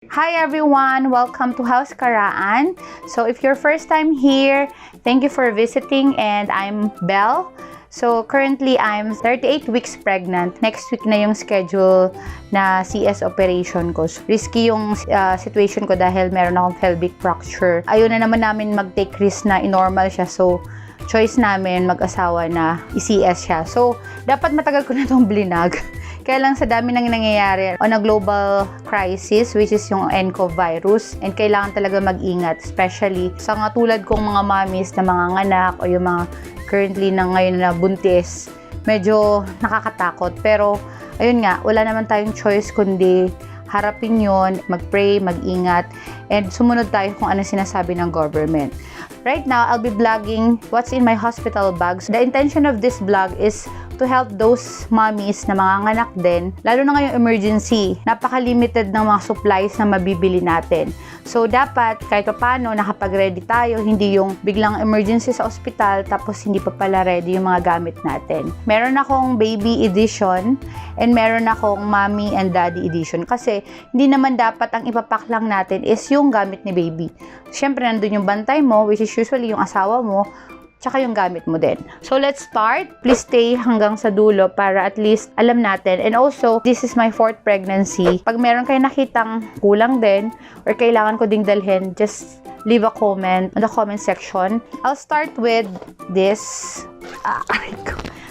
Hi everyone! Welcome to House Caraan. So if you're first time here, thank you for visiting and I'm Belle. So currently I'm 38 weeks pregnant. Next week na yung schedule na CS operation ko. So, risky yung situation ko dahil meron akong pelvic fracture. Ayun na naman namin mag-take risk na inormal siya. So choice namin mag-asawa na i-CS siya. So dapat matagal ko na itong blinag. Kaya lang sa dami nang nangyayari on a global crisis which is yung nCoV virus and kailangan talaga mag-ingat especially sa mga tulad kong mga mommies na mga nganak o yung mga currently na ngayon na buntis. Medyo nakakatakot pero ayun nga, wala naman tayong choice kundi harapin yon, mag-pray, mag-ingat and sumunod tayo kung ano sinasabi ng government. Right now, I'll be vlogging what's in my hospital bags. The intention of this vlog is to help those mommies na mga nganak din, lalo na ngayong emergency. Napaka-limited ng mga supplies na mabibili natin. So, dapat kahit paano nakapag-ready tayo, hindi yung biglang emergency sa ospital tapos hindi pa pala ready yung mga gamit natin. Meron akong baby edition and meron akong mommy and daddy edition kasi hindi naman dapat ang ipapak lang natin is yung gamit ni baby. Siyempre, nandun yung bantay mo, which is usually yung asawa mo, tsaka yung gamit mo din. So, let's start. Please stay hanggang sa dulo para at least alam natin. And also, this is my 4th pregnancy. Pag meron kayo nakitang kulang din or kailangan ko ding dalhin, just leave a comment on the comment section. I'll start with this.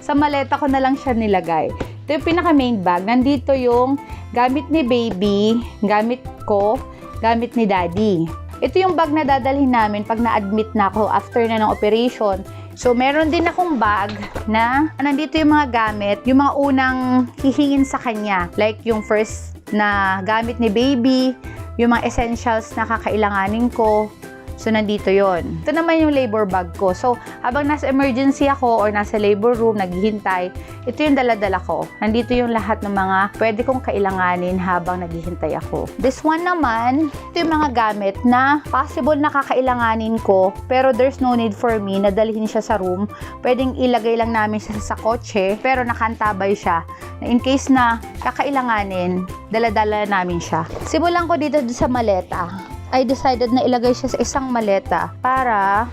Sa maleta ko na lang siya nilagay. Ito yung pinaka main bag. Nandito yung gamit ni baby, gamit ko, gamit ni daddy. Ito yung bag na dadalhin namin pag na-admit na ako after na ng operation. So, meron din akong bag na nandito yung mga gamit, yung mga unang hihingin sa kanya. Like yung first na gamit ni baby, yung mga essentials na kakailanganin ko. So, nandito yon. Ito naman yung labor bag ko. So, habang nasa emergency ako or nasa labor room, naghihintay, ito yung dala-dala ko. Nandito yung lahat ng mga pwede kong kailanganin habang naghihintay ako. This one naman, ito yung mga gamit na possible na kakailanganin ko, pero there's no need for me na dalhin siya sa room. Pwedeng ilagay lang namin siya sa kotse, pero nakantabay siya. Na in case na kakailanganin, dala-dala namin siya. Simulan ko dito sa maleta. I decided na ilagay siya sa isang maleta para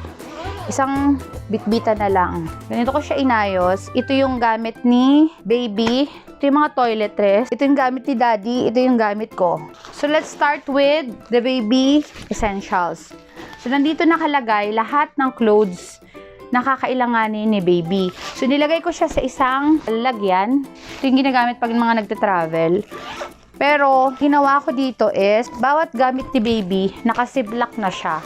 isang bitbita na lang. Ganito ko siya inayos. Ito yung gamit ni baby. Ito yung mga toiletries. Ito yung gamit ni daddy. Ito yung gamit ko. So, let's start with the baby essentials. So, nandito nakalagay lahat ng clothes na kakailanganin ni baby. So, nilagay ko siya sa isang lalagyan. Ito yung ginagamit pag mga nagte-travel. Pero, ginawa ko dito is, bawat gamit ni baby, nakasiblak na siya.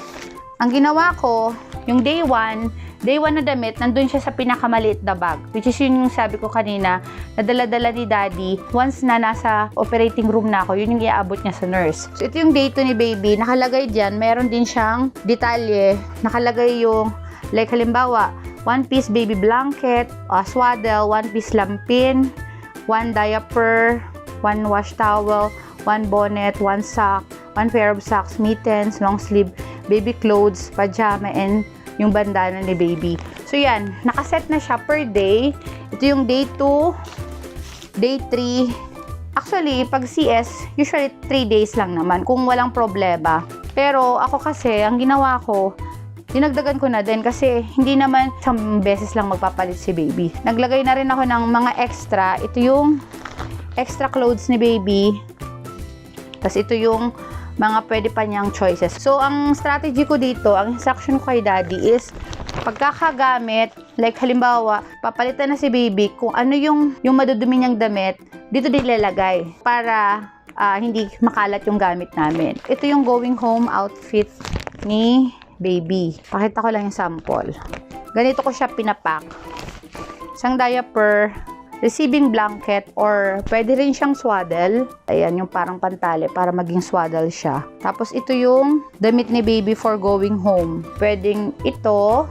Ang ginawa ko, yung day 1 na damit, nandun siya sa pinakamaliit na bag. Which is yun yung sabi ko kanina, nadala-dala ni daddy. Once na nasa operating room na ako, yun yung iaabot niya sa nurse. So, ito yung day 2 ni baby. Nakalagay dyan, meron din siyang detalye. Nakalagay yung, like halimbawa, 1 piece baby blanket, swaddle, 1 piece lampin, 1 diaper, 1 wash towel, 1 bonnet, 1 sock, 1 pair of socks, mittens, long sleeve, baby clothes, pajama, and yung bandana ni baby. So, yan. Nakaset na siya per day. Ito yung day 2, day 3. Actually, pag CS, usually 3 days lang naman kung walang problema. Pero, ako kasi, ang ginawa ko, dinagdagan ko na din kasi hindi naman isang beses lang magpapalit si baby. Naglagay na rin ako ng mga extra. Ito yung extra clothes ni baby. Tapos ito yung mga pwede pa niyang choices. So, ang strategy ko dito, ang instruction ko kay daddy is, pagkakagamit, like halimbawa, papalitan na si baby, kung ano yung madudumi niyang damit, dito nilalagay para hindi makalat yung gamit namin. Ito yung going home outfit ni baby. Pakita ko lang yung sample. Ganito ko siya pinapak. Isang diaper, receiving blanket, or pwede rin siyang swaddle. Ayan, yung parang pantali para maging swaddle siya. Tapos ito yung damit ni baby for going home. Pwedeng ito,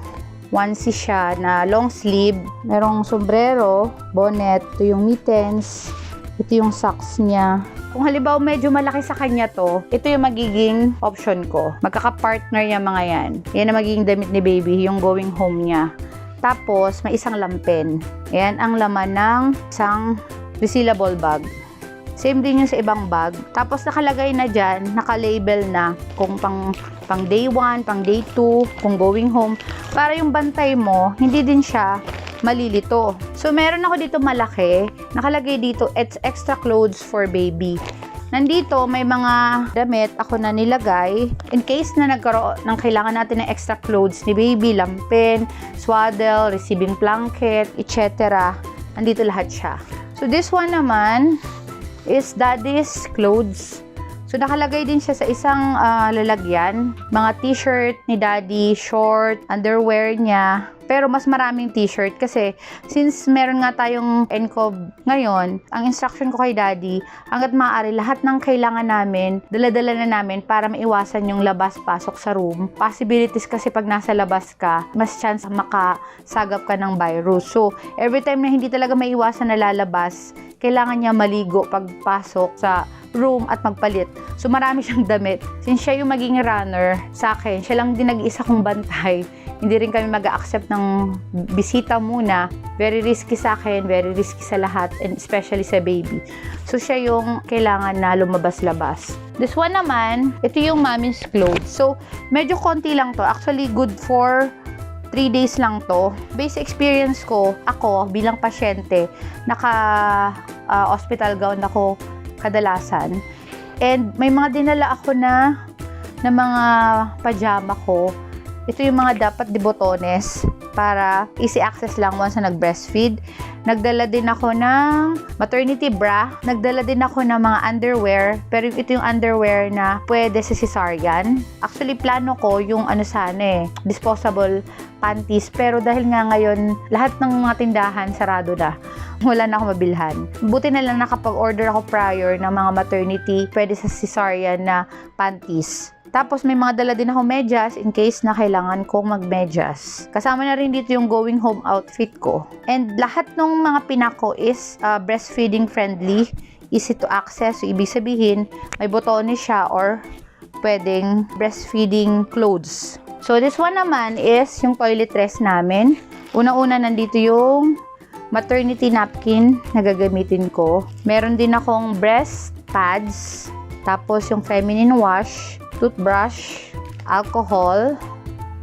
onesie siya na long sleeve. Merong sombrero, bonnet, ito yung mittens, ito yung socks niya. Kung halimbawa medyo malaki sa kanya to, ito yung magiging option ko. Magkaka-partner yung mga yan. Yan ang magiging damit ni baby, yung going home niya. Tapos, may isang lampin. Ayan ang laman ng isang resealable bag. Same din yung sa ibang bag. Tapos nakalagay na dyan, naka-label na kung pang day 1, pang day 2, kung going home. Para yung bantay mo, hindi din siya malilito. So, meron ako dito malaki. Nakalagay dito, it's extra clothes for baby. Nandito, may mga damit ako na nilagay. In case na nagkaroon ng kailangan natin ng extra clothes ni baby, lampin, swaddle, receiving blanket, etc. Nandito lahat siya. So, this one naman is daddy's clothes. So, nakalagay din siya sa isang lalagyan. Mga t-shirt ni daddy, short, underwear niya. Pero mas maraming t-shirt kasi since meron nga tayong NCOV ngayon, ang instruction ko kay daddy, hanggat maaari lahat ng kailangan namin, dala-dala na namin para maiwasan yung labas-pasok sa room. Possibilities kasi pag nasa labas ka, mas chance makasagap ka ng virus. So, every time na hindi talaga maiwasan na lalabas, kailangan niya maligo pagpasok sa room at magpalit. So, marami siyang damit. Since siya yung maging runner sa akin, siya lang din nag-iisa kong bantay. Hindi rin kami mag-a-accept ng bisita muna. Very risky sa akin, very risky sa lahat, and especially sa baby. So, siya yung kailangan na lumabas-labas. This one naman, ito yung mommy's clothes. So, medyo konti lang to. Actually, good for 3 days lang to. Base experience ko, ako bilang pasyente, naka-hospital gown ako kadalasan. And may mga dinala ako na mga pajama ko. Ito yung mga dapat di botones para easy access lang once na nag-breastfeed. Nagdala din ako ng maternity bra. Nagdala din ako ng mga underwear. Pero ito yung underwear na pwede sa cesarean. Actually, plano ko yung disposable panties. Pero dahil nga ngayon, lahat ng mga tindahan sarado na. Wala na ako mabilhan. Buti na lang nakapag-order ako prior ng mga maternity pwede sa cesarean na panties. Tapos may mga dala din ako medyas in case na kailangan kong magmedyas. Kasama na rin dito yung going home outfit ko. And lahat ng mga pinako is breastfeeding friendly, easy to access. So, ibig sabihin, may botones siya or pwedeng breastfeeding clothes. So, this one naman is yung toiletries namin. Una-una nandito yung maternity napkin na gagamitin ko. Meron din akong breast pads. Tapos yung feminine wash, toothbrush, alcohol.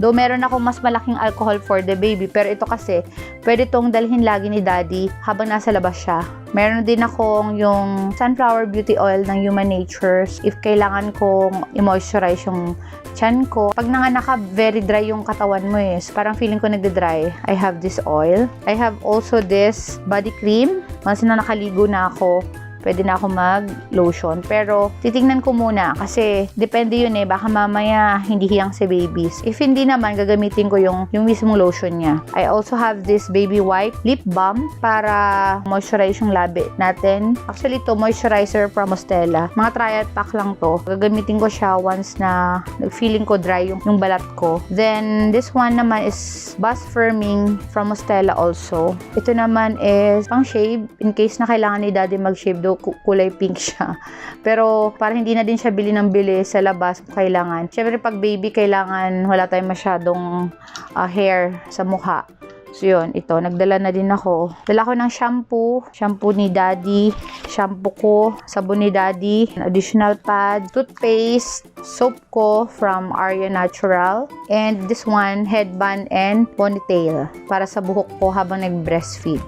Though meron ako mas malaking alcohol for the baby, pero ito kasi pwede tong dalhin lagi ni daddy habang nasa labas siya. Meron din akong yung sunflower beauty oil ng Human Natures if kailangan kong i-moisturize yung tiyan ko. Pag nanganak ka, very dry yung katawan mo So, parang feeling ko nagde-dry. I have this oil. I have also this body cream. Once na nakaligo na ako, pwede na ako mag-lotion. Pero, titingnan ko muna kasi depende yun baka mamaya hindi hiyang si babies. If hindi naman, gagamitin ko yung mismong lotion niya. I also have this baby wipe lip balm para moisturize yung labi natin. Actually, to moisturizer from Mostela. Mga trial pack lang to. Gagamitin ko siya once na feeling ko dry yung balat ko. Then, this one naman is bust firming from Mostela also. Ito naman is pang shave in case na kailangan ni daddy mag-shave kulay pink siya. Pero para hindi na din siya bili ng bili sa labas kung kailangan. Siyempre pag baby kailangan wala tayong masyadong hair sa mukha. So yun, ito, nagdala na din ako. Dala ko ng shampoo ni daddy, shampoo ko, sabon ni daddy, additional pad, toothpaste, soap ko from Arya Natural, and this one, headband and ponytail para sa buhok ko habang nag-breastfeed.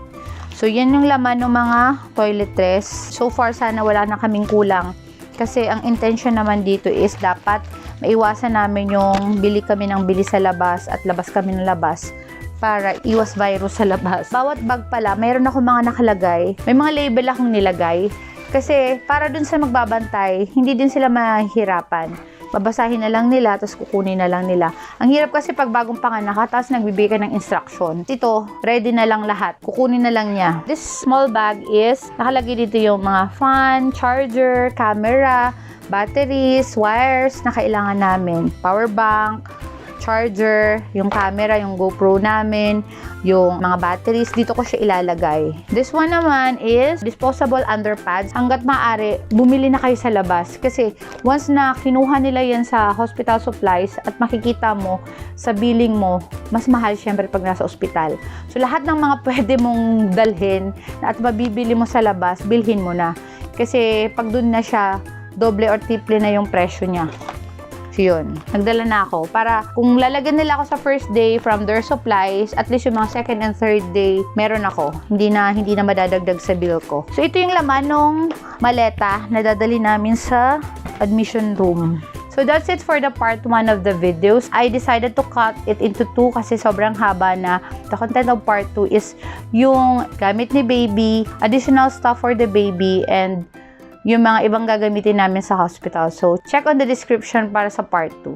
So, yan yung laman ng mga toiletries. So far, sana wala na kaming kulang. Kasi ang intention naman dito is dapat maiwasan namin yung bili kami ng bili sa labas at labas kami ng labas para iwas virus sa labas. Bawat bag pala, mayroon ako mga nakalagay. May mga label akong nilagay. Kasi para dun sa magbabantay, hindi din sila mahihirapan. Babasahin na lang nila, tapos kukunin na lang nila. Ang hirap kasi pag bagong panganak, tapos nagbibigay ng instruction. Ito, ready na lang lahat. Kukunin na lang niya. This small bag is, nakalagay dito yung mga fan, charger, camera, batteries, wires na kailangan namin. Power bank, charger, yung camera, yung GoPro namin, yung mga batteries, dito ko siya ilalagay. This one naman is disposable underpads. Hanggat maaari, bumili na kayo sa labas. Kasi once na kinuha nila yan sa hospital supplies at makikita mo sa billing mo, mas mahal syempre pag nasa ospital. So lahat ng mga pwede mong dalhin at mabibili mo sa labas, bilhin mo na. Kasi pag dun na siya, doble or triple na yung presyo niya. So yun, nagdala na ako para kung lalagyan nila ako sa first day from their supplies, at least yung mga second and third day, meron ako. Hindi na madadagdag sa bill ko. So ito yung laman ng maleta na dadali namin sa admission room. So that's it for the part 1 of the videos. I decided to cut it into 2 kasi sobrang haba na. The content of part 2 is yung gamit ni baby, additional stuff for the baby, and yung mga ibang gagamitin namin sa hospital. So check on the description para sa part 2.